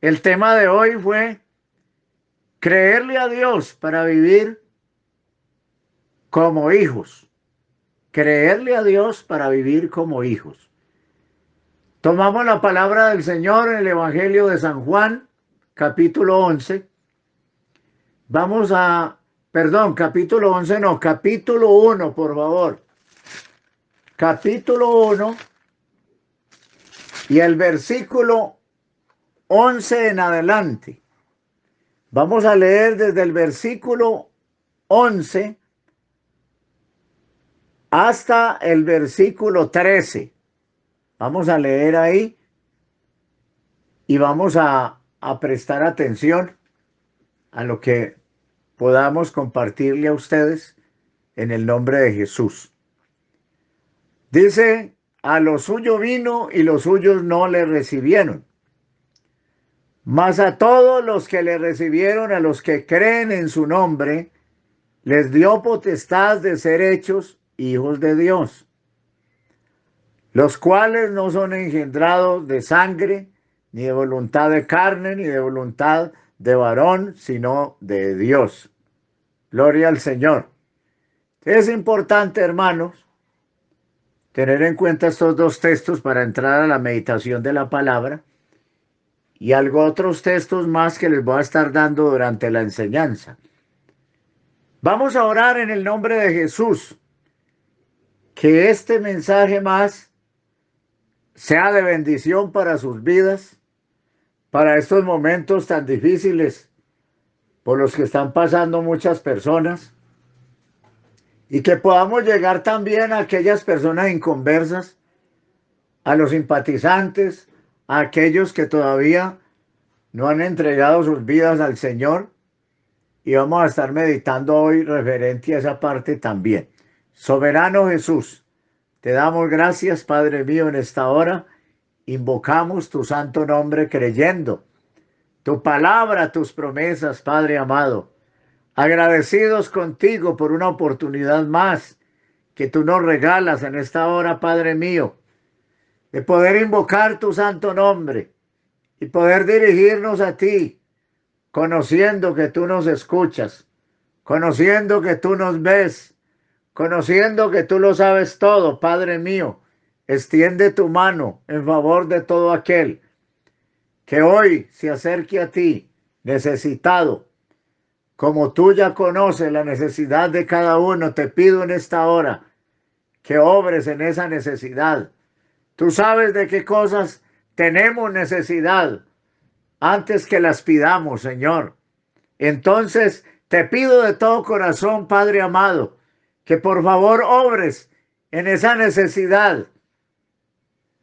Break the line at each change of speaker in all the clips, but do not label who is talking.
El tema de hoy fue creerle a Dios para vivir como hijos. Creerle a Dios para vivir como hijos. Tomamos la palabra del Señor en el Evangelio de San Juan, capítulo 11. Vamos a, perdón, capítulo 11 no, capítulo 1, por favor. Capítulo 1 y el versículo 11 en adelante. Vamos a leer desde el versículo 11 hasta el versículo 13. Vamos a leer ahí y vamos a prestar atención a lo que podamos compartirle a ustedes en el nombre de Jesús. Dice, a lo suyo vino y los suyos no le recibieron. Mas a todos los que le recibieron, a los que creen en su nombre, les dio potestad de ser hechos hijos de Dios, los cuales no son engendrados de sangre, ni de voluntad de carne, ni de voluntad de varón, sino de Dios. Gloria al Señor. Es importante, hermanos, tener en cuenta estos dos textos para entrar a la meditación de la palabra y algo otros textos más que les voy a estar dando durante la enseñanza. Vamos a orar en el nombre de Jesús, que este mensaje más sea de bendición para sus vidas, para estos momentos tan difíciles por los que están pasando muchas personas, y que podamos llegar también a aquellas personas inconversas, a los simpatizantes, a aquellos que todavía no han entregado sus vidas al Señor, y vamos a estar meditando hoy referente a esa parte también. Soberano Jesús, te damos gracias, Padre mío, en esta hora. Invocamos tu santo nombre creyendo tu palabra, tus promesas, Padre amado. Agradecidos contigo por una oportunidad más que tú nos regalas en esta hora, Padre mío, de poder invocar tu santo nombre y poder dirigirnos a ti, conociendo que tú nos escuchas, conociendo que tú nos ves, conociendo que tú lo sabes todo, Padre mío. Extiende tu mano en favor de todo aquel que hoy se acerque a ti necesitado. Como tú ya conoces la necesidad de cada uno, te pido en esta hora que obres en esa necesidad. Tú sabes de qué cosas tenemos necesidad antes que las pidamos, Señor. Entonces, te pido de todo corazón, Padre amado, que por favor obres en esa necesidad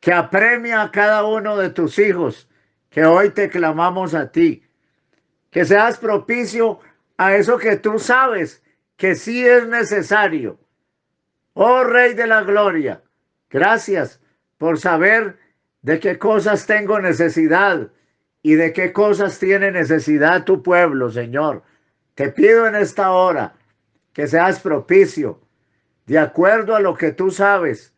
que apremia a cada uno de tus hijos, que hoy te clamamos a ti. Que seas propicio a eso que tú sabes que sí es necesario. Oh Rey de la Gloria, gracias por saber de qué cosas tengo necesidad y de qué cosas tiene necesidad tu pueblo, Señor. Te pido en esta hora que seas propicio, de acuerdo a lo que tú sabes,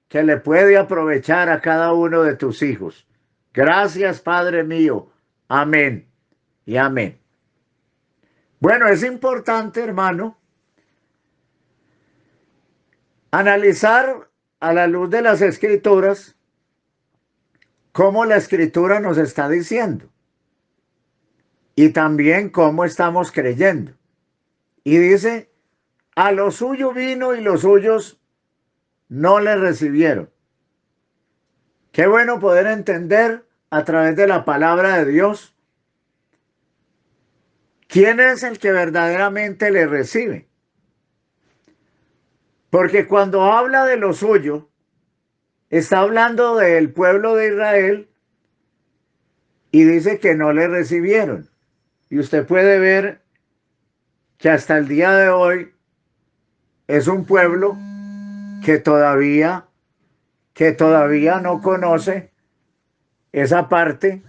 que le puede aprovechar a cada uno de tus hijos. Gracias, Padre mío. Amén y amén. Bueno, es importante, hermano, analizar a la luz de las Escrituras cómo la Escritura nos está diciendo y también cómo estamos creyendo. Y dice, a lo suyo vino y los suyos no le recibieron. Qué bueno poder entender a través de la palabra de Dios quién es el que verdaderamente le recibe. Porque cuando habla de lo suyo, está hablando del pueblo de Israel y dice que no le recibieron. Y usted puede ver que hasta el día de hoy es un pueblo que todavía no conoce esa parte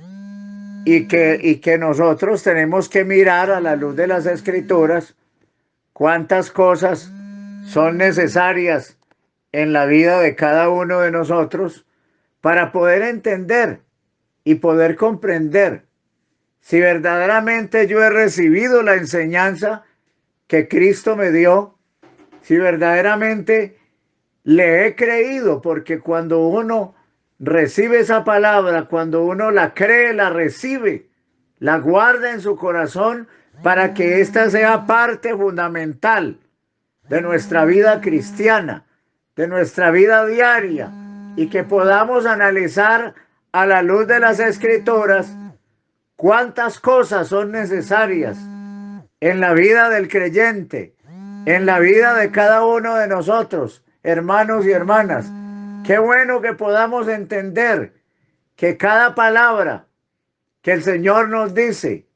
y que nosotros tenemos que mirar a la luz de las Escrituras cuántas cosas son necesarias en la vida de cada uno de nosotros para poder entender y poder comprender si verdaderamente yo he recibido la enseñanza que Cristo me dio, si verdaderamente le he creído, porque cuando uno recibe esa palabra, cuando uno la cree, la recibe, la guarda en su corazón para que ésta sea parte fundamental de nuestra vida cristiana, de nuestra vida diaria, y que podamos analizar a la luz de las Escrituras cuántas cosas son necesarias en la vida del creyente, en la vida de cada uno de nosotros, hermanos y hermanas. Qué bueno que podamos entender que cada palabra que el Señor nos dice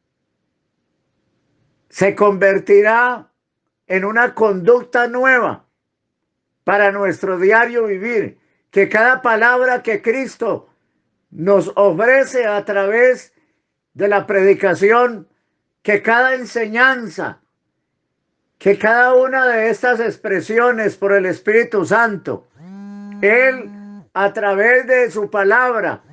se convertirá en una conducta nueva para nuestro diario vivir, que cada palabra que Cristo nos ofrece a través de la predicación, que cada enseñanza, que cada una de estas expresiones por el Espíritu Santo, Él a través de su palabra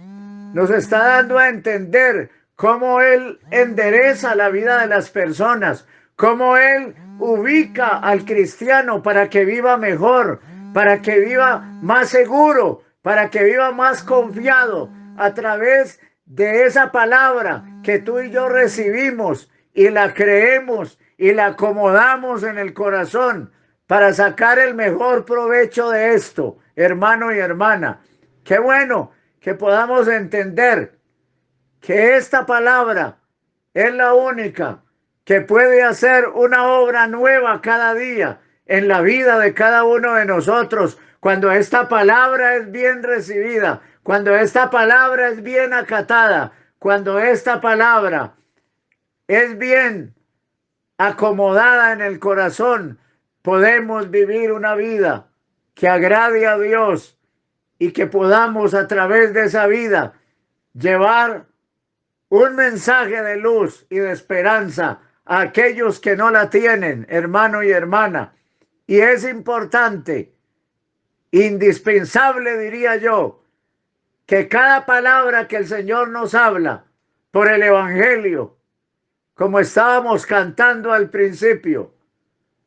nos está dando a entender cómo Él endereza la vida de las personas, cómo Él ubica al cristiano para que viva mejor, para que viva más seguro, para que viva más confiado a través de esa palabra que tú y yo recibimos y la creemos y la acomodamos en el corazón para sacar el mejor provecho de esto, hermano y hermana. Qué bueno que podamos entender que esta palabra es la única que puede hacer una obra nueva cada día en la vida de cada uno de nosotros, cuando esta palabra es bien recibida, cuando esta palabra es bien acatada, cuando esta palabra es bien acomodada en el corazón, podemos vivir una vida que agrade a Dios y que podamos a través de esa vida llevar un mensaje de luz y de esperanza a aquellos que no la tienen, hermano y hermana. Y es importante, indispensable diría yo, que cada palabra que el Señor nos habla por el Evangelio, como estábamos cantando al principio,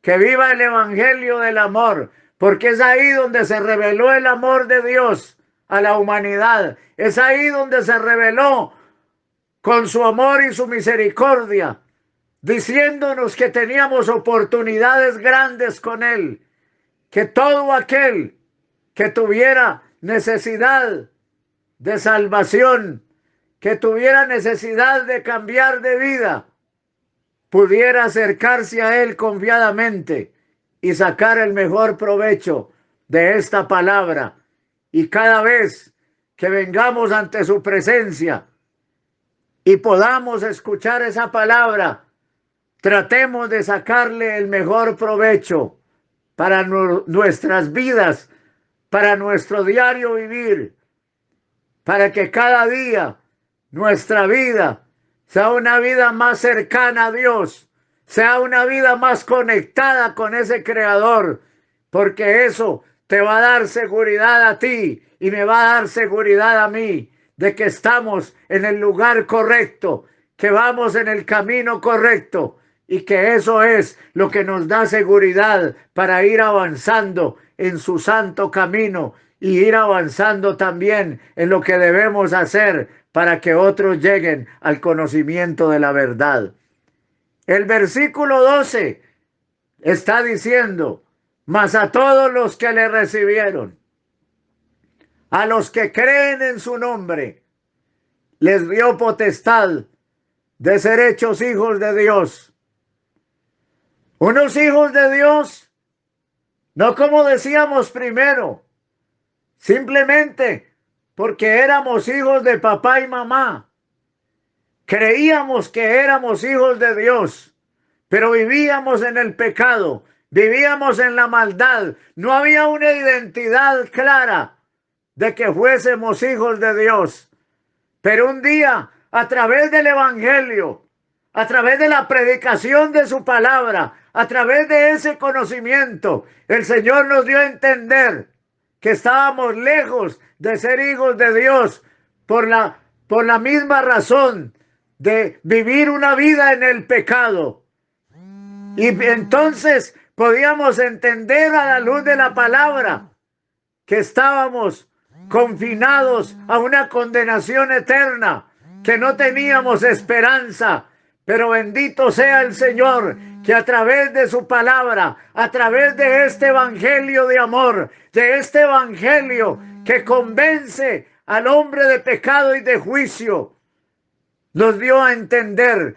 que viva el Evangelio del amor, porque es ahí donde se reveló el amor de Dios a la humanidad. Es ahí donde se reveló con su amor y su misericordia, diciéndonos que teníamos oportunidades grandes con Él, que todo aquel que tuviera necesidad de salvación, que tuviera necesidad de cambiar de vida, pudiera acercarse a Él confiadamente y sacar el mejor provecho de esta palabra. Y cada vez que vengamos ante su presencia y podamos escuchar esa palabra, tratemos de sacarle el mejor provecho para nuestras vidas, para nuestro diario vivir, para que cada día nuestra vida sea una vida más cercana a Dios, sea una vida más conectada con ese Creador, porque eso te va a dar seguridad a ti y me va a dar seguridad a mí de que estamos en el lugar correcto, que vamos en el camino correcto y que eso es lo que nos da seguridad para ir avanzando en su santo camino y ir avanzando también en lo que debemos hacer para que otros lleguen al conocimiento de la verdad. El versículo 12 está diciendo: mas a todos los que le recibieron, a los que creen en su nombre, les dio potestad de ser hechos hijos de Dios. Unos hijos de Dios, no como decíamos primero, simplemente porque éramos hijos de papá y mamá. Creíamos que éramos hijos de Dios, pero vivíamos en el pecado, vivíamos en la maldad. No había una identidad clara de que fuésemos hijos de Dios. Pero un día, a través del Evangelio, a través de la predicación de su palabra, a través de ese conocimiento, el Señor nos dio a entender que estábamos lejos de ser hijos de Dios por la misma razón de vivir una vida en el pecado. Y entonces podíamos entender a la luz de la palabra que estábamos confinados a una condenación eterna, que no teníamos esperanza. Pero bendito sea el Señor, que a través de su palabra, a través de este evangelio de amor, de este evangelio que convence al hombre de pecado y de juicio, nos dio a entender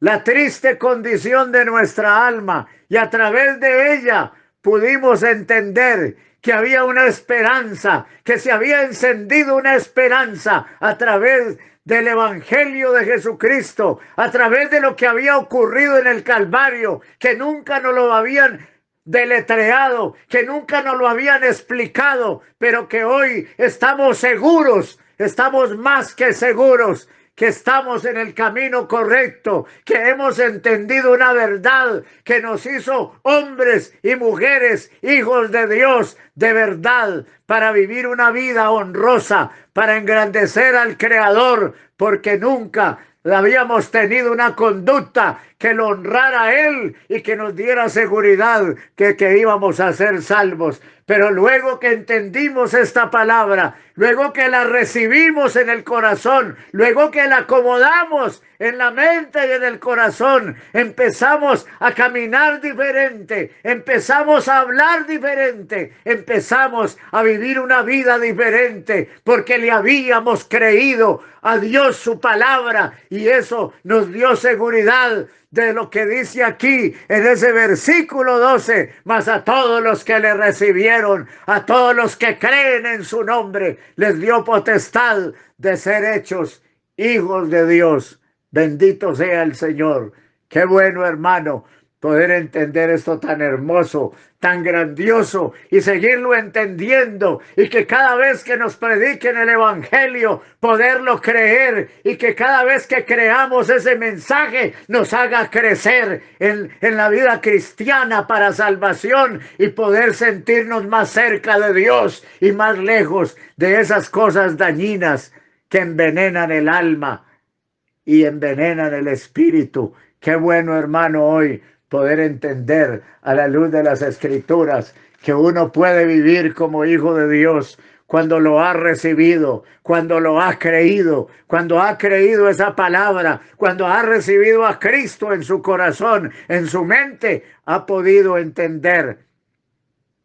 la triste condición de nuestra alma, y a través de ella pudimos entender que había una esperanza, que se había encendido una esperanza a través del evangelio de Jesucristo, a través de lo que había ocurrido en el Calvario, que nunca nos lo habían deletreado, que nunca nos lo habían explicado, pero que hoy estamos seguros, estamos más que seguros que estamos en el camino correcto, que hemos entendido una verdad que nos hizo hombres y mujeres, hijos de Dios de verdad, para vivir una vida honrosa, para engrandecer al Creador, porque nunca habíamos tenido una conducta que lo honrara a Él y que nos diera seguridad que íbamos a ser salvos. Pero luego que entendimos esta palabra, luego que la recibimos en el corazón, luego que la acomodamos en la mente y en el corazón, empezamos a caminar diferente, empezamos a hablar diferente, empezamos a vivir una vida diferente, porque le habíamos creído a Dios su palabra, y eso nos dio seguridad de lo que dice aquí en ese versículo 12, mas a todos los que le recibieron, a todos los que creen en su nombre, les dio potestad de ser hechos hijos de Dios. Bendito sea el Señor. Qué bueno, hermano, poder entender esto tan hermoso, tan grandioso, y seguirlo entendiendo, y que cada vez que nos prediquen el evangelio poderlo creer, y que cada vez que creamos ese mensaje nos haga crecer en la vida cristiana para salvación, y poder sentirnos más cerca de Dios y más lejos de esas cosas dañinas que envenenan el alma y envenenan el espíritu. Qué bueno, hermano, hoy poder entender a la luz de las Escrituras que uno puede vivir como hijo de Dios cuando lo ha recibido, cuando lo ha creído, cuando ha creído esa palabra, cuando ha recibido a Cristo en su corazón, en su mente, ha podido entender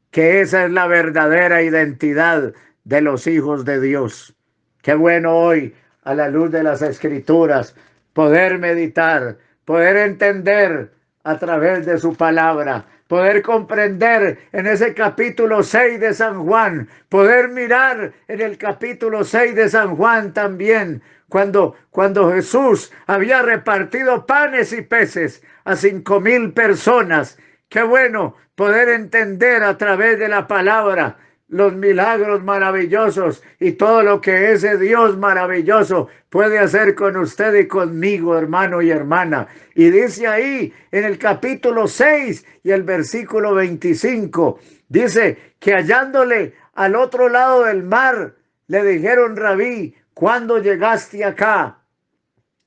que esa es la verdadera identidad de los hijos de Dios. Qué bueno hoy, a la luz de las Escrituras, poder meditar, poder entender a través de su palabra, poder comprender en ese capítulo 6 de San Juan, poder mirar en el capítulo 6 de San Juan también, cuando Jesús había repartido panes y peces a 5,000 personas. Qué bueno poder entender a través de la palabra los milagros maravillosos y todo lo que ese Dios maravilloso puede hacer con usted y conmigo, hermano y hermana. Y dice ahí en el capítulo 6 y el versículo 25, dice que hallándole al otro lado del mar, le dijeron: Rabí, ¿cuándo llegaste acá?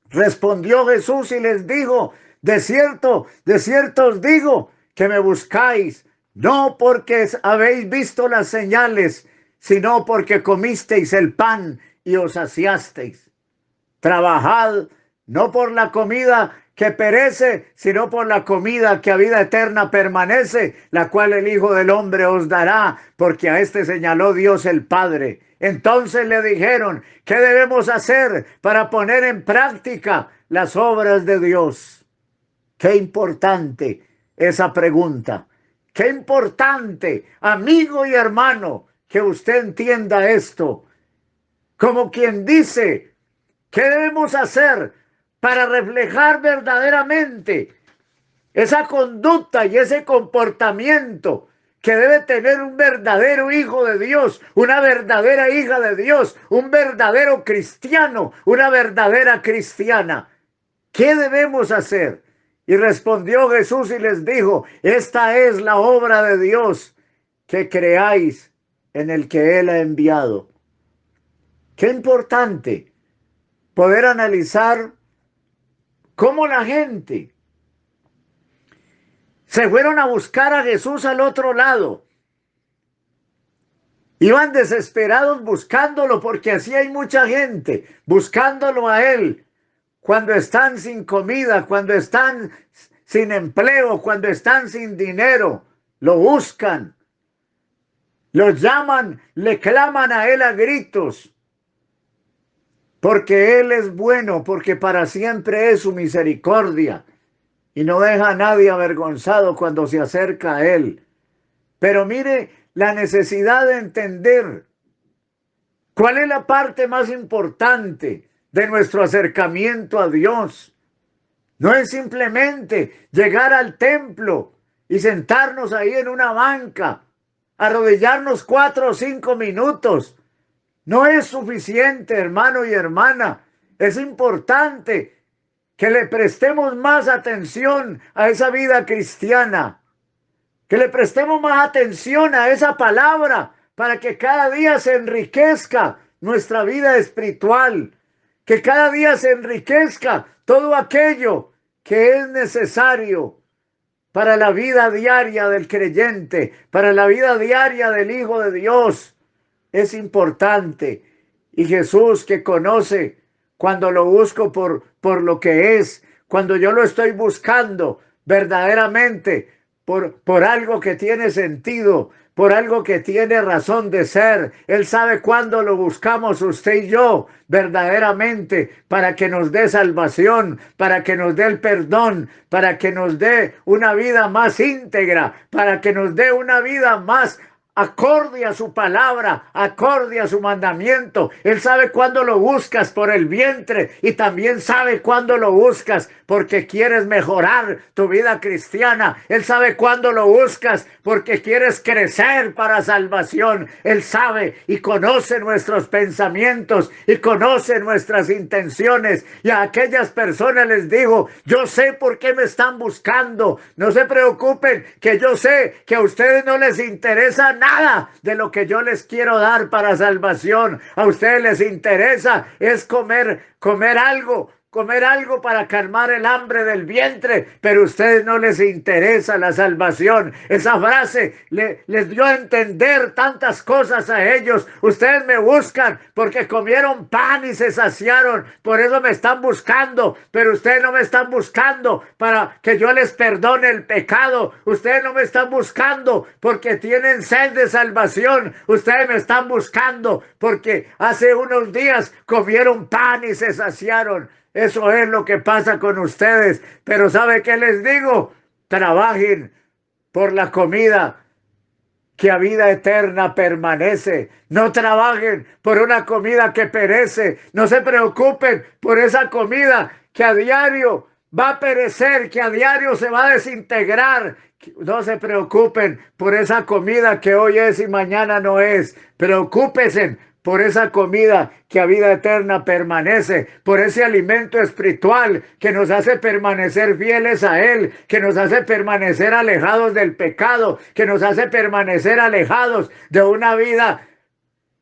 Respondió Jesús y les dijo: de cierto os digo que me buscáis, no porque habéis visto las señales, sino porque comisteis el pan y os saciasteis. Trabajad no por la comida que perece, sino por la comida que a vida eterna permanece, la cual el Hijo del Hombre os dará, porque a este señaló Dios el Padre. Entonces le dijeron: ¿qué debemos hacer para poner en práctica las obras de Dios? Qué importante esa pregunta. Qué importante, amigo y hermano, que usted entienda esto. Como quien dice: ¿qué debemos hacer para reflejar verdaderamente esa conducta y ese comportamiento que debe tener un verdadero hijo de Dios, una verdadera hija de Dios, un verdadero cristiano, una verdadera cristiana? ¿Qué debemos hacer? Y respondió Jesús y les dijo: esta es la obra de Dios, que creáis en el que Él ha enviado. Qué importante poder analizar cómo la gente se fueron a buscar a Jesús al otro lado. Iban desesperados buscándolo porque así hay mucha gente buscándolo a él cuando están sin comida, cuando están sin empleo, cuando están sin dinero. Lo buscan, lo llaman, le claman a él a gritos, porque él es bueno, porque para siempre es su misericordia y no deja a nadie avergonzado cuando se acerca a él. Pero mire la necesidad de entender cuál es la parte más importante de nuestro acercamiento a Dios. No es simplemente llegar al templo y sentarnos ahí en una banca, arrodillarnos 4 o 5 minutos. No es suficiente, hermano y hermana. Es importante que le prestemos más atención a esa vida cristiana, que le prestemos más atención a esa palabra para que cada día se enriquezca nuestra vida espiritual, que cada día se enriquezca todo aquello que es necesario para la vida diaria del creyente, para la vida diaria del Hijo de Dios. Es importante. Y Jesús, que conoce cuando lo busco por lo que es, cuando yo lo estoy buscando verdaderamente por algo que tiene sentido, por algo que tiene razón de ser. Él sabe cuándo lo buscamos usted y yo verdaderamente para que nos dé salvación, para que nos dé el perdón, para que nos dé una vida más íntegra, para que nos dé una vida más acorde a su palabra, acorde a su mandamiento. Él sabe cuándo lo buscas por el vientre y también sabe cuándo lo buscas porque quieres mejorar tu vida cristiana. Él sabe cuándo lo buscas porque quieres crecer para salvación. Él sabe y conoce nuestros pensamientos y conoce nuestras intenciones. Y a aquellas personas les digo, yo sé por qué me están buscando. No se preocupen, que yo sé que a ustedes no les interesa nada de lo que yo les quiero dar para salvación. A ustedes les interesa es comer algo para calmar el hambre del vientre, pero a ustedes no les interesa la salvación. Esa frase les dio a entender tantas cosas a ellos. Ustedes me buscan porque comieron pan y se saciaron, por eso me están buscando, pero ustedes no me están buscando para que yo les perdone el pecado. Ustedes no me están buscando porque tienen sed de salvación. Ustedes me están buscando porque hace unos días comieron pan y se saciaron. Eso es lo que pasa con ustedes. Pero ¿sabe qué les digo? Trabajen por la comida que a vida eterna permanece. No trabajen por una comida que perece. No se preocupen por esa comida que a diario va a perecer, que a diario se va a desintegrar. No se preocupen por esa comida que hoy es y mañana no es. Preocúpense por esa comida que a vida eterna permanece, por ese alimento espiritual que nos hace permanecer fieles a Él, que nos hace permanecer alejados del pecado, que nos hace permanecer alejados de una vida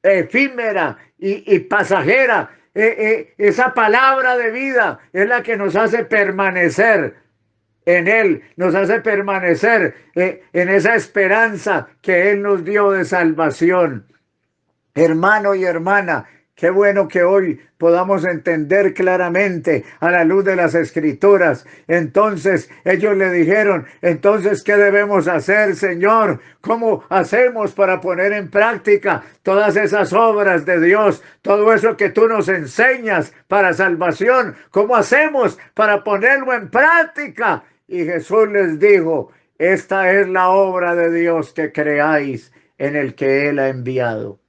efímera y pasajera. Esa palabra de vida es la que nos hace permanecer en Él, nos hace permanecer en esa esperanza que Él nos dio de salvación. Hermano y hermana, qué bueno que hoy podamos entender claramente a la luz de las Escrituras. Entonces ellos le dijeron, entonces, ¿qué debemos hacer, Señor? ¿Cómo hacemos para poner en práctica todas esas obras de Dios? Todo eso que tú nos enseñas para salvación, ¿cómo hacemos para ponerlo en práctica? Y Jesús les dijo, esta es la obra de Dios, que creáis en el que Él ha enviado.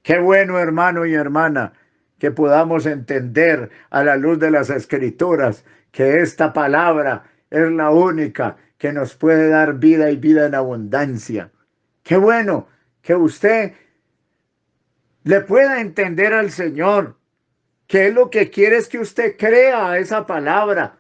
Qué bueno, hermano y hermana, que podamos entender a la luz de las Escrituras que esta palabra es la única que nos puede dar vida y vida en abundancia. Qué bueno que usted le pueda entender al Señor, que es lo que quiere es que usted crea a esa palabra.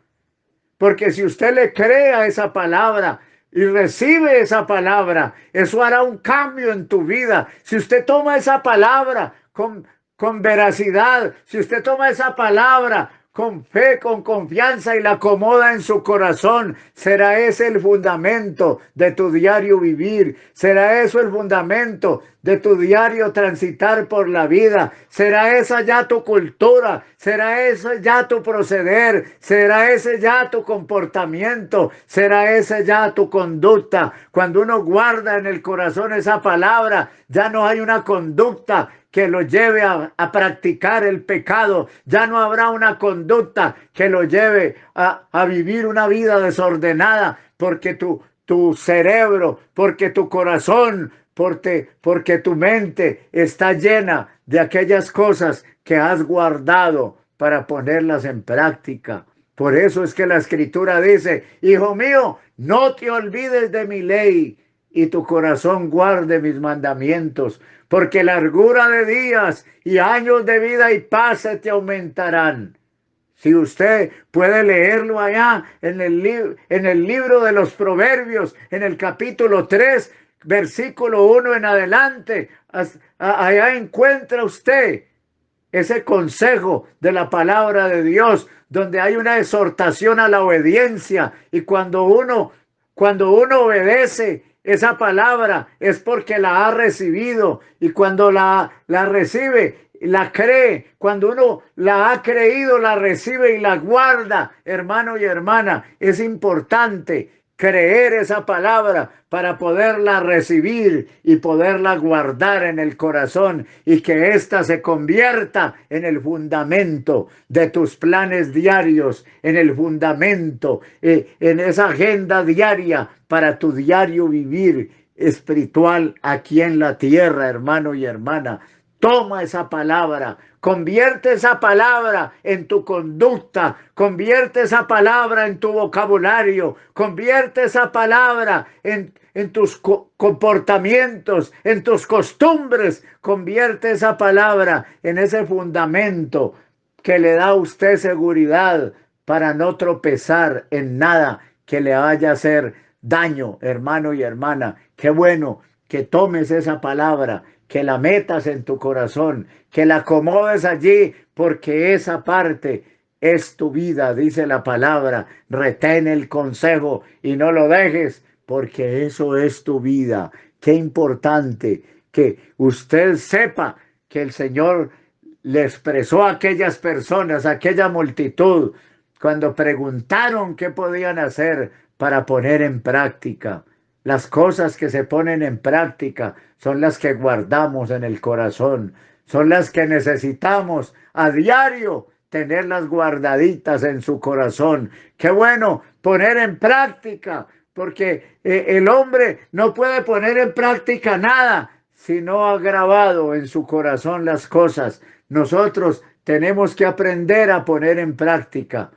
Porque si usted le cree a esa palabra y recibe esa palabra, eso hará un cambio en tu vida. Si usted toma esa palabra con veracidad, si usted toma esa palabra con fe, con confianza y la acomoda en su corazón. Será ese el fundamento de tu diario vivir. Será eso el fundamento de tu diario transitar por la vida. Será esa ya tu cultura. Será ese ya tu proceder. Será ese ya tu comportamiento. Será ese ya tu conducta. Cuando uno guarda en el corazón esa palabra, ya no hay una conducta que lo lleve a practicar el pecado. Ya no habrá una conducta que lo lleve a vivir una vida desordenada, porque tu cerebro, porque tu corazón, porque tu mente está llena de aquellas cosas que has guardado para ponerlas en práctica. Por eso es que la Escritura dice: hijo mío, no te olvides de mi ley y tu corazón guarde mis mandamientos, porque largura de días y años de vida y paz se te aumentarán. Si usted puede leerlo allá en el libro de los Proverbios, en el capítulo 3, versículo 1 en adelante, allá encuentra usted ese consejo de la palabra de Dios, donde hay una exhortación a la obediencia. Y cuando uno obedece esa palabra es porque la ha recibido, y cuando la recibe, la cree. Cuando uno la ha creído, la recibe y la guarda. Hermano y hermana, es importante creer esa palabra para poderla recibir y poderla guardar en el corazón, y que ésta se convierta en el fundamento de tus planes diarios, en el fundamento, en esa agenda diaria para tu diario vivir espiritual aquí en la tierra, hermano y hermana. Toma esa palabra, convierte esa palabra en tu conducta, convierte esa palabra en tu vocabulario, convierte esa palabra en tus comportamientos, en tus costumbres, convierte esa palabra en ese fundamento que le da a usted seguridad para no tropezar en nada que le vaya a hacer daño, hermano y hermana. Qué bueno que tomes esa palabra, que la metas en tu corazón, que la acomodes allí, porque esa parte es tu vida, dice la palabra. Retén el consejo y no lo dejes, porque eso es tu vida. Qué importante que usted sepa que el Señor le expresó a aquellas personas, a aquella multitud, cuando preguntaron qué podían hacer para poner en práctica. Las cosas que se ponen en práctica son las que guardamos en el corazón, son las que necesitamos a diario tenerlas guardaditas en su corazón. Qué bueno poner en práctica, porque el hombre no puede poner en práctica nada si no ha grabado en su corazón las cosas. Nosotros tenemos que aprender a poner en práctica,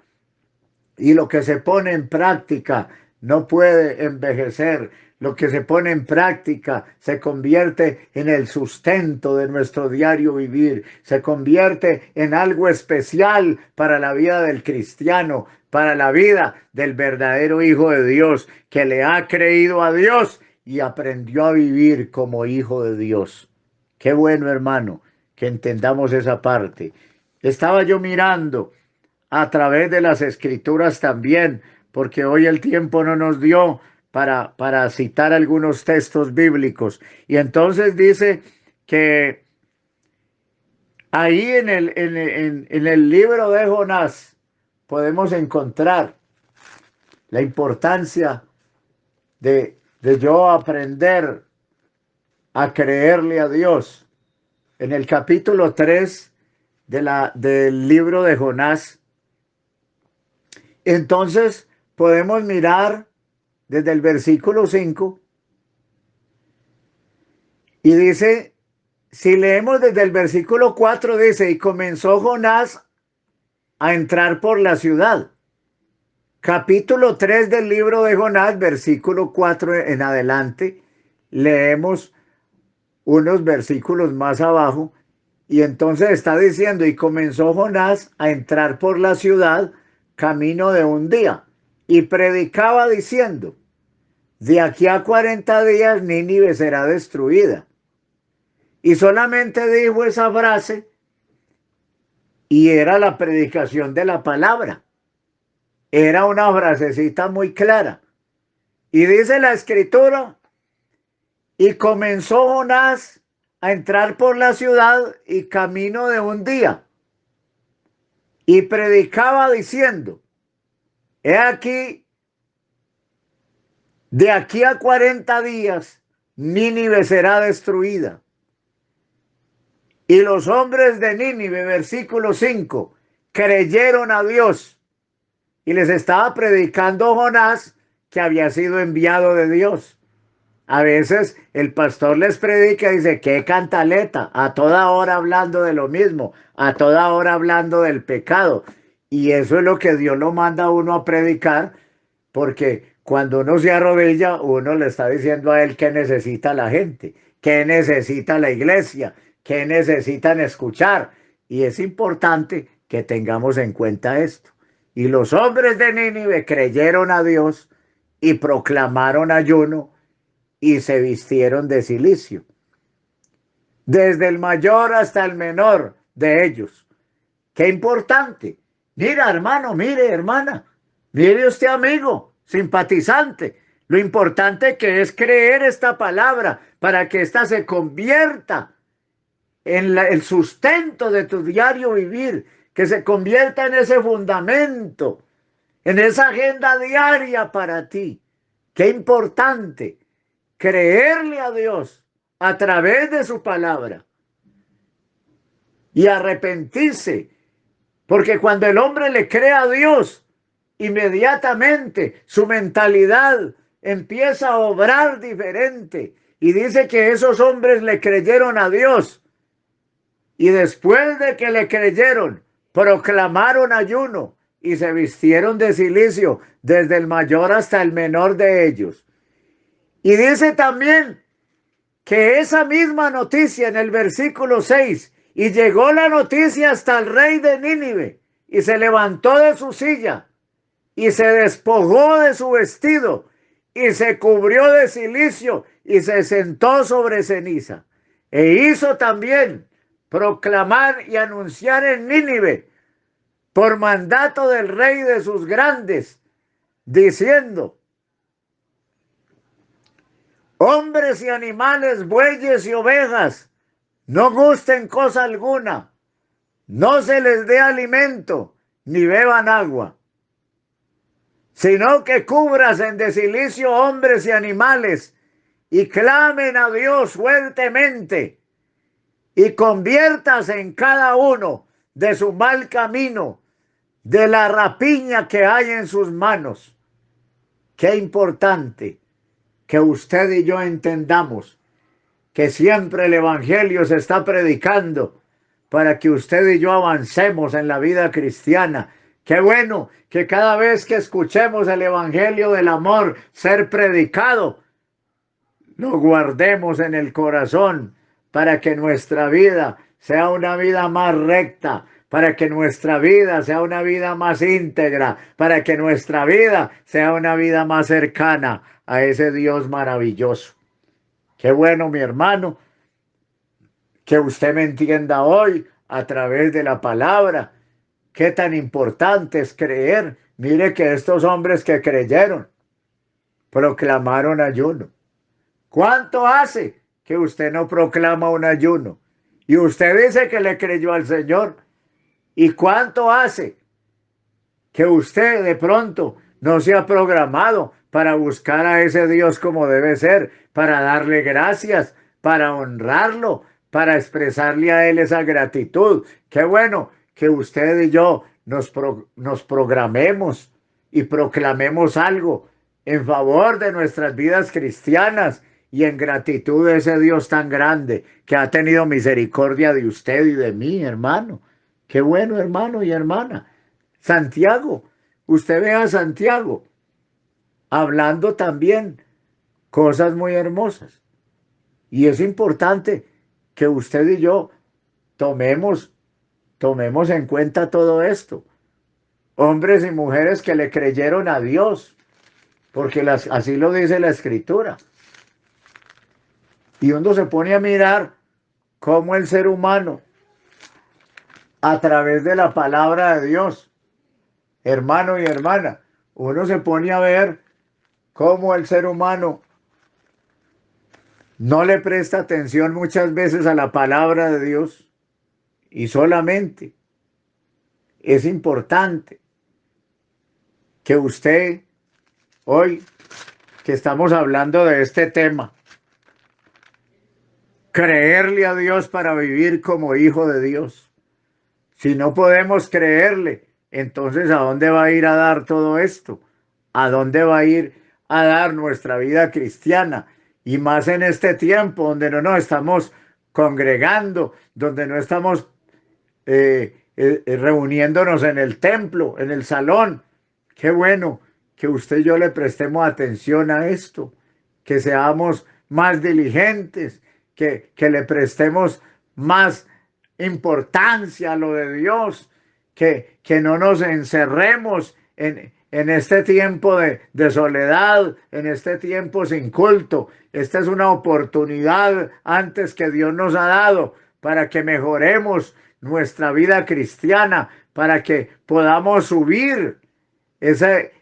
y lo que se pone en práctica no puede envejecer. Lo que se pone en práctica se convierte en el sustento de nuestro diario vivir, se convierte en algo especial para la vida del cristiano, para la vida del verdadero hijo de Dios, que le ha creído a Dios y aprendió a vivir como hijo de Dios. Qué bueno, hermano, que entendamos esa parte. Estaba yo mirando a través de las escrituras también, porque hoy el tiempo no nos dio para citar algunos textos bíblicos. Y entonces dice que ahí en el libro de Jonás podemos encontrar la importancia de yo aprender a creerle a Dios. En el capítulo 3 del libro de Jonás, entonces podemos mirar desde el versículo 5 y dice, si leemos desde el versículo 4, dice: y comenzó Jonás a entrar por la ciudad. Capítulo 3 del libro de Jonás, versículo 4 en adelante, leemos unos versículos más abajo, y entonces está diciendo: y comenzó Jonás a entrar por la ciudad camino de un día, y predicaba diciendo: de aquí a 40 días Nínive será destruida. Y solamente dijo esa frase y era la predicación de la palabra. Era una frasecita muy clara. Y dice la escritura, y comenzó Jonás a entrar por la ciudad y camino de un día, y predicaba diciendo, he aquí, de aquí a 40 días, Nínive será destruida. Y los hombres de Nínive, versículo 5, creyeron a Dios. Y les estaba predicando Jonás, que había sido enviado de Dios. A veces el pastor les predica y dice, qué cantaleta, a toda hora hablando de lo mismo, a toda hora hablando del pecado. Y eso es lo que Dios lo manda a uno a predicar, porque cuando uno se arrodilla, uno le está diciendo a él qué necesita la gente, qué necesita la iglesia, qué necesitan escuchar. Y es importante que tengamos en cuenta esto. Y los hombres de Nínive creyeron a Dios y proclamaron ayuno y se vistieron de cilicio, desde el mayor hasta el menor de ellos. Qué importante. Mira, hermano, mire, hermana, mire usted, amigo, simpatizante, lo importante que es creer esta palabra para que ésta se convierta en el sustento de tu diario vivir, que se convierta en ese fundamento, en esa agenda diaria para ti. Qué importante creerle a Dios a través de su palabra y arrepentirse, porque cuando el hombre le cree a Dios, inmediatamente su mentalidad empieza a obrar diferente. Y dice que esos hombres le creyeron a Dios. Y después de que le creyeron, proclamaron ayuno y se vistieron de cilicio, desde el mayor hasta el menor de ellos. Y dice también que esa misma noticia en el versículo 6, y llegó la noticia hasta el rey de Nínive, y se levantó de su silla, y se despojó de su vestido, y se cubrió de cilicio, y se sentó sobre ceniza. E hizo también proclamar y anunciar en Nínive, por mandato del rey de sus grandes, diciendo, hombres y animales, bueyes y ovejas, no gusten cosa alguna, no se les dé alimento, ni beban agua, sino que cúbrasen de cilicio hombres y animales, y clamen a Dios fuertemente, y conviértase en cada uno de su mal camino, de la rapiña que hay en sus manos. Qué importante que usted y yo entendamos que siempre el evangelio se está predicando para que usted y yo avancemos en la vida cristiana. Qué bueno que cada vez que escuchemos el evangelio del amor ser predicado, lo guardemos en el corazón para que nuestra vida sea una vida más recta, para que nuestra vida sea una vida más íntegra, para que nuestra vida sea una vida más cercana a ese Dios maravilloso. Qué bueno, mi hermano, que usted me entienda hoy a través de la palabra. Qué tan importante es creer. Mire que estos hombres que creyeron proclamaron ayuno. ¿Cuánto hace que usted no proclama un ayuno? Y usted dice que le creyó al Señor. ¿Y cuánto hace que usted de pronto no se ha programado para buscar a ese Dios como debe ser, para darle gracias, para honrarlo, para expresarle a Él esa gratitud? Qué bueno que usted y yo nos programemos y proclamemos algo en favor de nuestras vidas cristianas y en gratitud a ese Dios tan grande que ha tenido misericordia de usted y de mí, hermano. Qué bueno, hermano y hermana. Santiago, usted ve a Santiago hablando también cosas muy hermosas. Y es importante que usted y yo tomemos en cuenta todo esto. Hombres y mujeres que le creyeron a Dios, porque así lo dice la Escritura. Y uno se pone a mirar cómo el ser humano a través de la palabra de Dios. Hermano y hermana, uno se pone a ver cómo el ser humano no le presta atención muchas veces a la palabra de Dios y solamente es importante que usted hoy que estamos hablando de este tema, creerle a Dios para vivir como hijo de Dios. Si no podemos creerle, entonces ¿a dónde va a ir a dar todo esto? ¿A dónde va a ir a dar nuestra vida cristiana? Y más en este tiempo donde no nos estamos congregando, donde no estamos reuniéndonos en el templo, en el salón. Qué bueno que usted y yo le prestemos atención a esto, que seamos más diligentes, que le prestemos más importancia a lo de Dios, que no nos encerremos en este tiempo de soledad, en este tiempo sin culto. Esta es una oportunidad antes que Dios nos ha dado para que mejoremos nuestra vida cristiana, para que podamos subir ese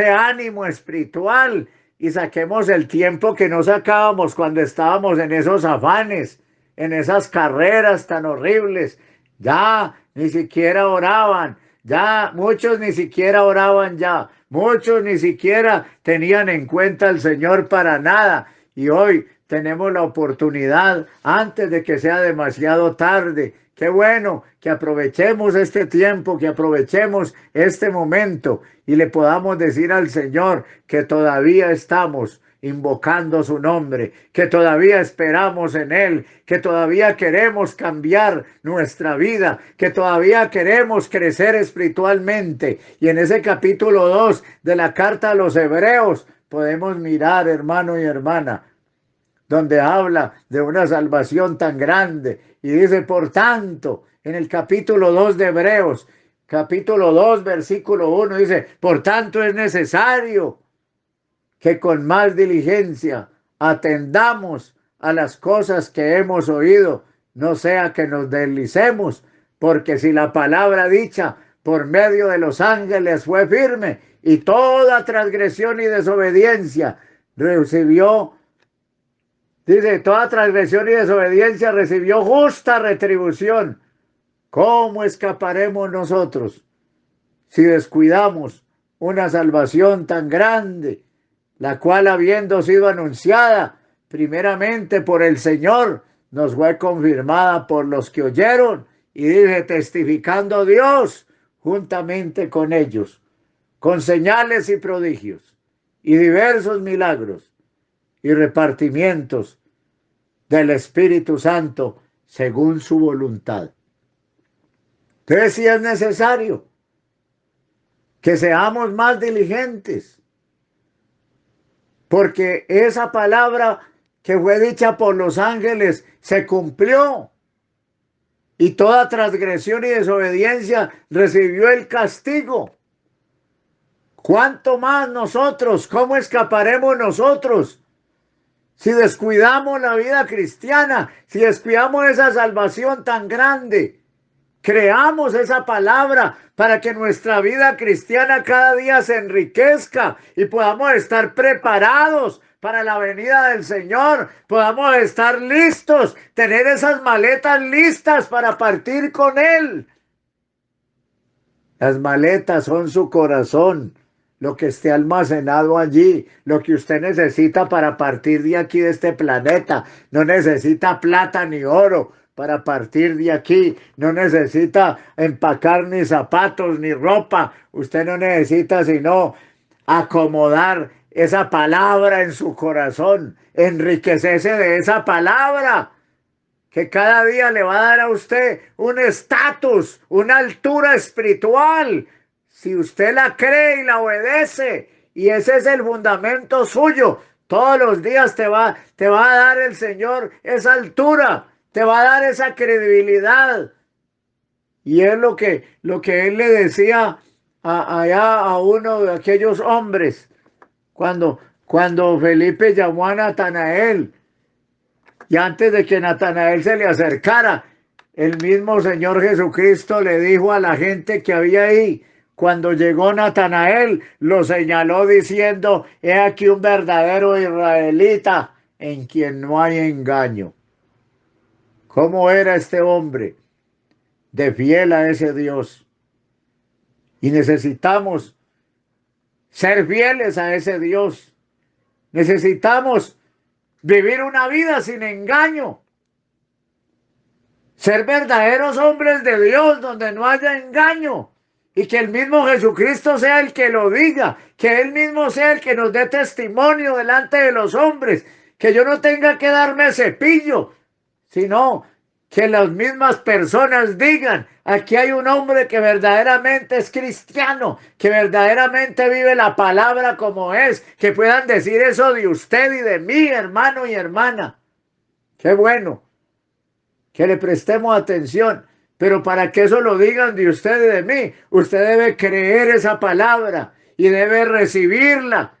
ánimo espiritual y saquemos el tiempo que no sacábamos cuando estábamos en esos afanes, en esas carreras tan horribles. Ya ni siquiera oraban, ya muchos ni siquiera oraban ya, muchos ni siquiera tenían en cuenta al Señor para nada. Y hoy tenemos la oportunidad antes de que sea demasiado tarde. Qué bueno que aprovechemos este tiempo, que aprovechemos este momento y le podamos decir al Señor que todavía estamos invocando su nombre, que todavía esperamos en Él, que todavía queremos cambiar nuestra vida, que todavía queremos crecer espiritualmente. Y en ese capítulo 2 de la carta a los Hebreos podemos mirar, hermano y hermana, donde habla de una salvación tan grande y dice, por tanto, en el capítulo 2 de Hebreos, capítulo 2, versículo 1, dice, por tanto es necesario que con más diligencia atendamos a las cosas que hemos oído, no sea que nos deslicemos, porque si la palabra dicha por medio de los ángeles fue firme y toda transgresión y desobediencia recibió, dice, toda transgresión y desobediencia recibió justa retribución. ¿Cómo escaparemos nosotros si descuidamos una salvación tan grande, la cual habiendo sido anunciada primeramente por el Señor, nos fue confirmada por los que oyeron y dice, testificando Dios juntamente con ellos, con señales y prodigios y diversos milagros y repartimientos del Espíritu Santo según su voluntad. Entonces sí es necesario que seamos más diligentes, porque esa palabra que fue dicha por los ángeles se cumplió y toda transgresión y desobediencia recibió el castigo. ¿Cuánto más nosotros? ¿Cómo escaparemos nosotros? Si descuidamos la vida cristiana, si descuidamos esa salvación tan grande, creamos esa palabra para que nuestra vida cristiana cada día se enriquezca y podamos estar preparados para la venida del Señor, podamos estar listos, tener esas maletas listas para partir con Él. Las maletas son su corazón, lo que esté almacenado allí, lo que usted necesita para partir de aquí, de este planeta. No necesita plata ni oro para partir de aquí. No necesita empacar ni zapatos ni ropa. Usted no necesita sino acomodar esa palabra en su corazón, enriquecerse de esa palabra, que cada día le va a dar a usted un estatus, una altura espiritual, si usted la cree y la obedece, y ese es el fundamento suyo. Todos los días te va a dar el Señor esa altura, te va a dar esa credibilidad. Y es lo que Él le decía allá a uno de aquellos hombres, cuando Felipe llamó a Natanael, y antes de que Natanael se le acercara, el mismo Señor Jesucristo le dijo a la gente que había ahí, cuando llegó Natanael, lo señaló diciendo, he aquí un verdadero israelita en quien no hay engaño. ¿Cómo era este hombre de fiel a ese Dios? Y necesitamos ser fieles a ese Dios. Necesitamos vivir una vida sin engaño. Ser verdaderos hombres de Dios donde no haya engaño. Y que el mismo Jesucristo sea el que lo diga. Que Él mismo sea el que nos dé testimonio delante de los hombres. Que yo no tenga que darme cepillo, sino que las mismas personas digan, aquí hay un hombre que verdaderamente es cristiano, que verdaderamente vive la palabra como es, que puedan decir eso de usted y de mí, hermano y hermana. Qué bueno que le prestemos atención, pero para que eso lo digan de usted y de mí, usted debe creer esa palabra y debe recibirla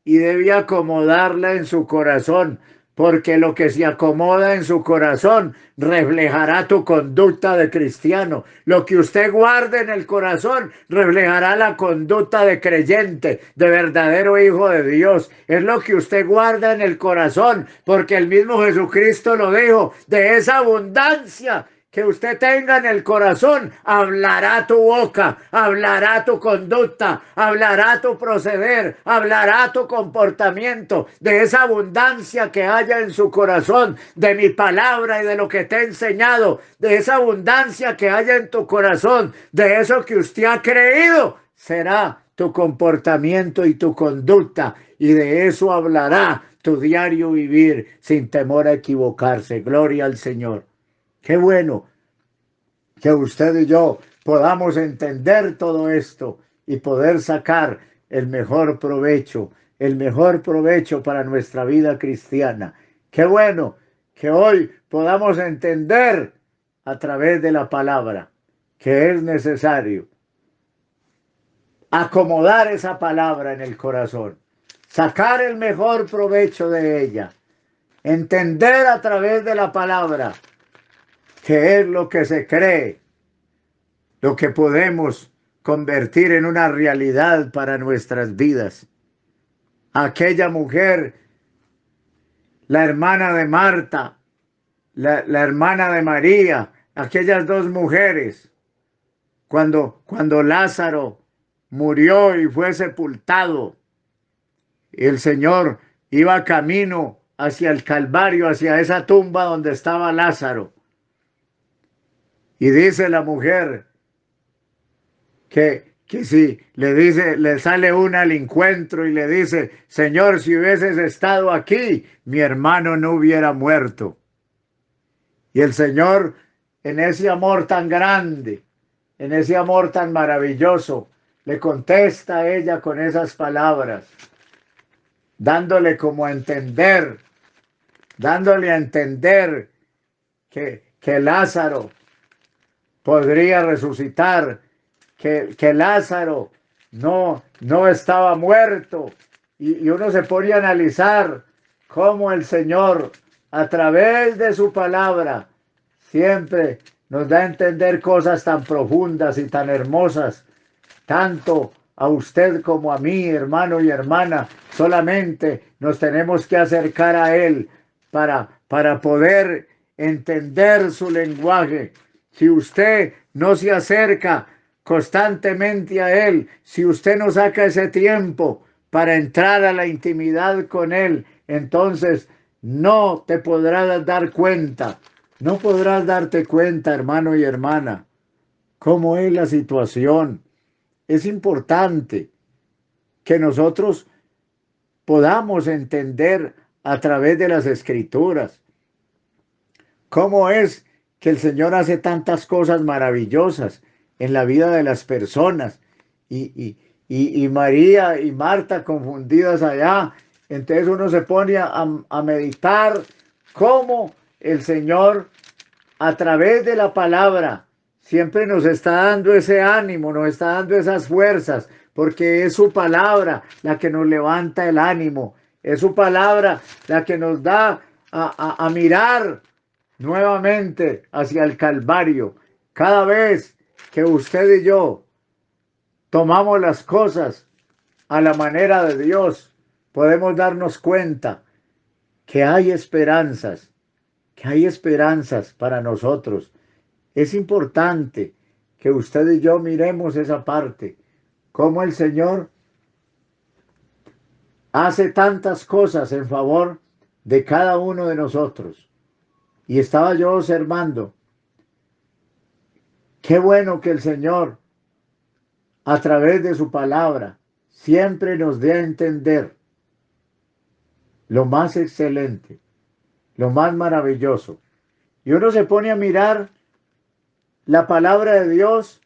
y debe acomodarla en su corazón, porque lo que se acomoda en su corazón reflejará tu conducta de cristiano. Lo que usted guarde en el corazón reflejará la conducta de creyente, de verdadero hijo de Dios. Es lo que usted guarda en el corazón, porque el mismo Jesucristo lo dijo, de esa abundancia que usted tenga en el corazón, hablará tu boca, hablará tu conducta, hablará tu proceder, hablará tu comportamiento, de esa abundancia que haya en su corazón, de mi palabra y de lo que te he enseñado, de esa abundancia que haya en tu corazón, de eso que usted ha creído, será tu comportamiento y tu conducta, y de eso hablará tu diario vivir sin temor a equivocarse. Gloria al Señor. Qué bueno que usted y yo podamos entender todo esto y poder sacar el mejor provecho para nuestra vida cristiana. Qué bueno que hoy podamos entender a través de la palabra que es necesario acomodar esa palabra en el corazón, sacar el mejor provecho de ella, entender a través de la palabra que es lo que se cree, lo que podemos convertir en una realidad para nuestras vidas. Aquella mujer, la hermana de Marta, la hermana de María, aquellas dos mujeres, cuando Lázaro murió y fue sepultado, el Señor iba camino hacia el Calvario, hacia esa tumba donde estaba Lázaro. Y dice la mujer que si le sale una al encuentro y le dice, Señor, si hubieses estado aquí, mi hermano no hubiera muerto. Y el Señor, en ese amor tan grande, en ese amor tan maravilloso, le contesta a ella con esas palabras, dándole a entender que Lázaro podría resucitar, que Lázaro no estaba muerto. Y uno se pone a analizar cómo el Señor, a través de su palabra, siempre nos da a entender cosas tan profundas y tan hermosas, tanto a usted como a mí, hermano y hermana. Solamente nos tenemos que acercar a Él para poder entender su lenguaje. Si usted no se acerca constantemente a Él, si usted no saca ese tiempo para entrar a la intimidad con Él, entonces no te podrás dar cuenta, no podrás darte cuenta, hermano y hermana, cómo es la situación. Es importante que nosotros podamos entender a través de las Escrituras cómo es que el Señor hace tantas cosas maravillosas en la vida de las personas. Y María y Marta confundidas allá. Entonces uno se pone a meditar cómo el Señor, a través de la palabra, siempre nos está dando ese ánimo, nos está dando esas fuerzas, porque es su palabra la que nos levanta el ánimo, es su palabra la que nos da a mirar nuevamente hacia el Calvario. Cada vez que usted y yo tomamos las cosas a la manera de Dios, podemos darnos cuenta que hay esperanzas para nosotros. Es importante que usted y yo miremos esa parte, cómo el Señor hace tantas cosas en favor de cada uno de nosotros. Y estaba yo observando, qué bueno que el Señor, a través de su palabra, siempre nos dé a entender lo más excelente, lo más maravilloso. Y uno se pone a mirar la palabra de Dios,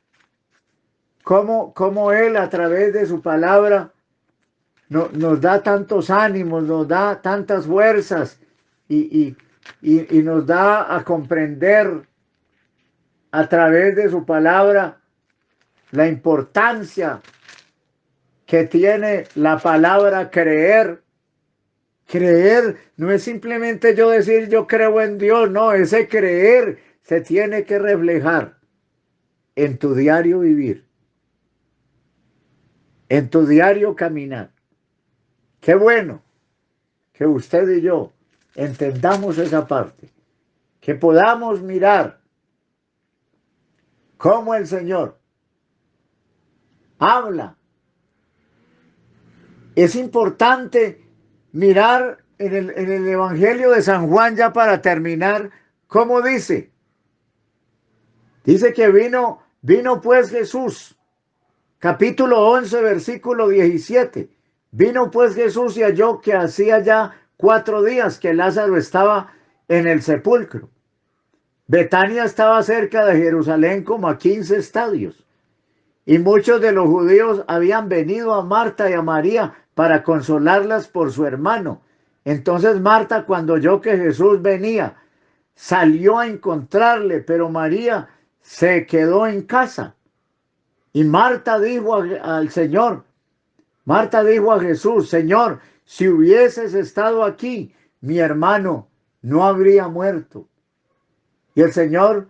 cómo Él a través de su palabra nos da tantos ánimos, nos da tantas fuerzas y nos da a comprender a través de su palabra la importancia que tiene la palabra creer. Creer no es simplemente yo decir yo creo en Dios, no, ese creer se tiene que reflejar en tu diario vivir, en tu diario caminar. Qué bueno que usted y yo entendamos esa parte, que podamos mirar cómo el Señor habla. Es importante mirar en el Evangelio de San Juan, ya para terminar, cómo dice. Dice que vino pues Jesús, capítulo 11, versículo 17. Vino pues Jesús y halló que hacía ya 4 días que Lázaro estaba en el sepulcro. Betania estaba cerca de Jerusalén como a 15 estadios. Y muchos de los judíos habían venido a Marta y a María para consolarlas por su hermano. Entonces Marta, cuando oyó que Jesús venía, salió a encontrarle, pero María se quedó en casa. Y Marta dijo al Señor, Marta dijo a Jesús, Señor, si hubieses estado aquí, mi hermano no habría muerto. Y el Señor,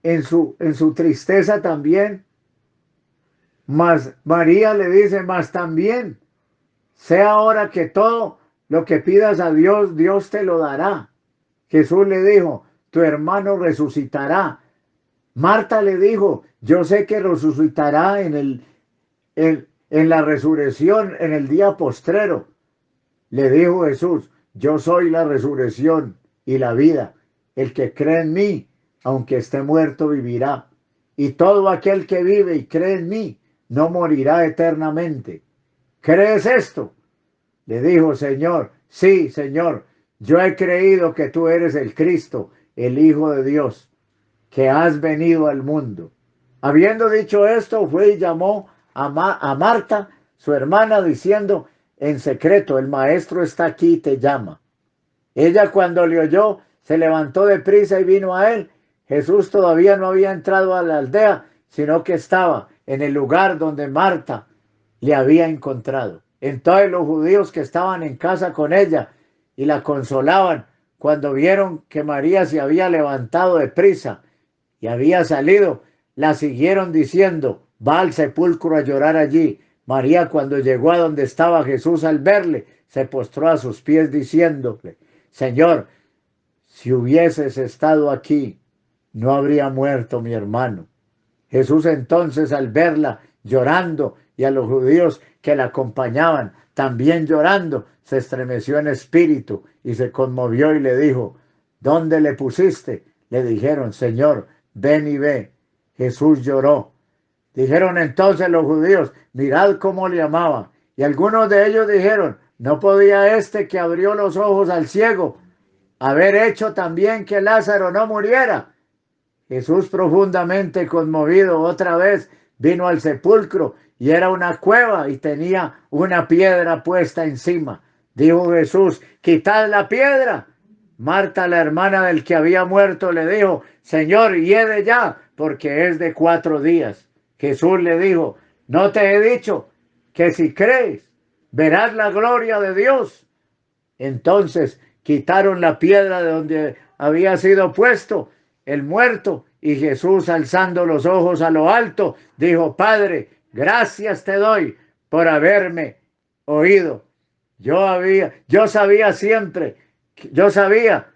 en su tristeza también, mas María le dice, mas también, sea ahora que todo lo que pidas a Dios, Dios te lo dará. Jesús le dijo, tu hermano resucitará. Marta le dijo, yo sé que resucitará en la resurrección, en el día postrero. Le dijo Jesús, yo soy la resurrección y la vida. El que cree en mí, aunque esté muerto, vivirá. Y todo aquel que vive y cree en mí, no morirá eternamente. ¿Crees esto? Le dijo, Señor, sí, Señor, yo he creído que tú eres el Cristo, el Hijo de Dios, que has venido al mundo. Habiendo dicho esto, fue y llamó a Marta, su hermana, diciendo, en secreto, el maestro está aquí y te llama. Ella, cuando le oyó, se levantó deprisa y vino a él. Jesús todavía no había entrado a la aldea, sino que estaba en el lugar donde Marta le había encontrado. Entonces los judíos que estaban en casa con ella y la consolaban, cuando vieron que María se había levantado deprisa y había salido, la siguieron diciendo, va al sepulcro a llorar allí. María, cuando llegó a donde estaba Jesús, al verle, se postró a sus pies diciéndole, Señor, si hubieses estado aquí, no habría muerto mi hermano. Jesús entonces, al verla llorando y a los judíos que la acompañaban también llorando, se estremeció en espíritu y se conmovió y le dijo, ¿dónde le pusiste? Le dijeron, Señor, ven y ve. Jesús lloró. Dijeron entonces los judíos, mirad cómo le amaba. Y algunos de ellos dijeron, ¿no podía este que abrió los ojos al ciego haber hecho también que Lázaro no muriera? Jesús, profundamente conmovido, otra vez vino al sepulcro y era una cueva y tenía una piedra puesta encima. Dijo Jesús, quitad la piedra. Marta, la hermana del que había muerto, le dijo, Señor, hiede ya, porque es de 4 días. Jesús le dijo, ¿no te he dicho que si crees, verás la gloria de Dios? Entonces quitaron la piedra de donde había sido puesto el muerto, y Jesús, alzando los ojos a lo alto, dijo: Padre, gracias te doy por haberme oído. Yo sabía siempre, yo sabía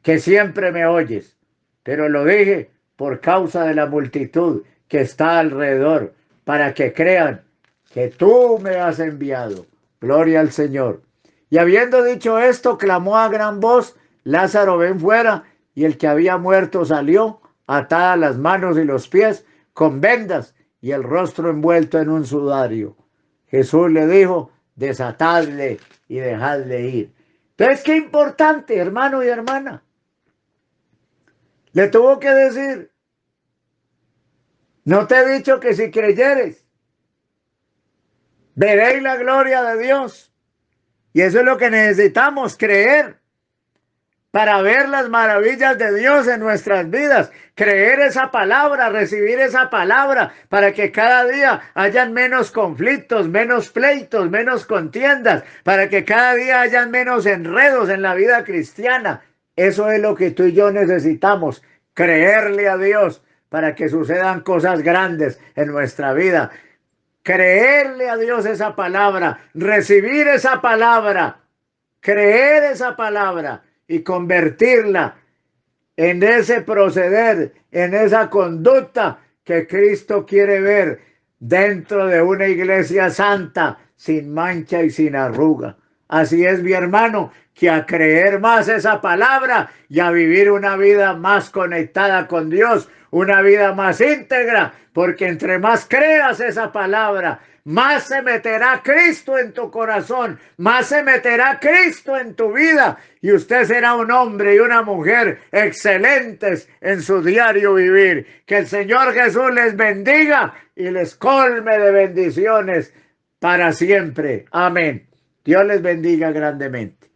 que siempre me oyes, pero lo dije por causa de la multitud que está alrededor, para que crean que tú me has enviado. Gloria al Señor. Y habiendo dicho esto, clamó a gran voz: Lázaro, ven fuera. Y el que había muerto salió, atadas las manos y los pies, con vendas, y el rostro envuelto en un sudario. Jesús le dijo: desatadle y dejadle ir. Entonces, qué importante, hermano y hermana. Le tuvo que decir: no te he dicho que si creyeres, veréis la gloria de Dios. Y eso es lo que necesitamos, creer, para ver las maravillas de Dios en nuestras vidas. Creer esa palabra, recibir esa palabra, para que cada día hayan menos conflictos, menos pleitos, menos contiendas, para que cada día hayan menos enredos en la vida cristiana. Eso es lo que tú y yo necesitamos, creerle a Dios para que sucedan cosas grandes en nuestra vida. Creerle a Dios esa palabra, recibir esa palabra, creer esa palabra y convertirla en ese proceder, en esa conducta que Cristo quiere ver dentro de una iglesia santa, sin mancha y sin arruga. Así es, mi hermano, que a creer más esa palabra y a vivir una vida más conectada con Dios, una vida más íntegra, porque entre más creas esa palabra, más se meterá Cristo en tu corazón, más se meterá Cristo en tu vida, y usted será un hombre y una mujer excelentes en su diario vivir. Que el Señor Jesús les bendiga y les colme de bendiciones para siempre. Amén. Dios les bendiga grandemente.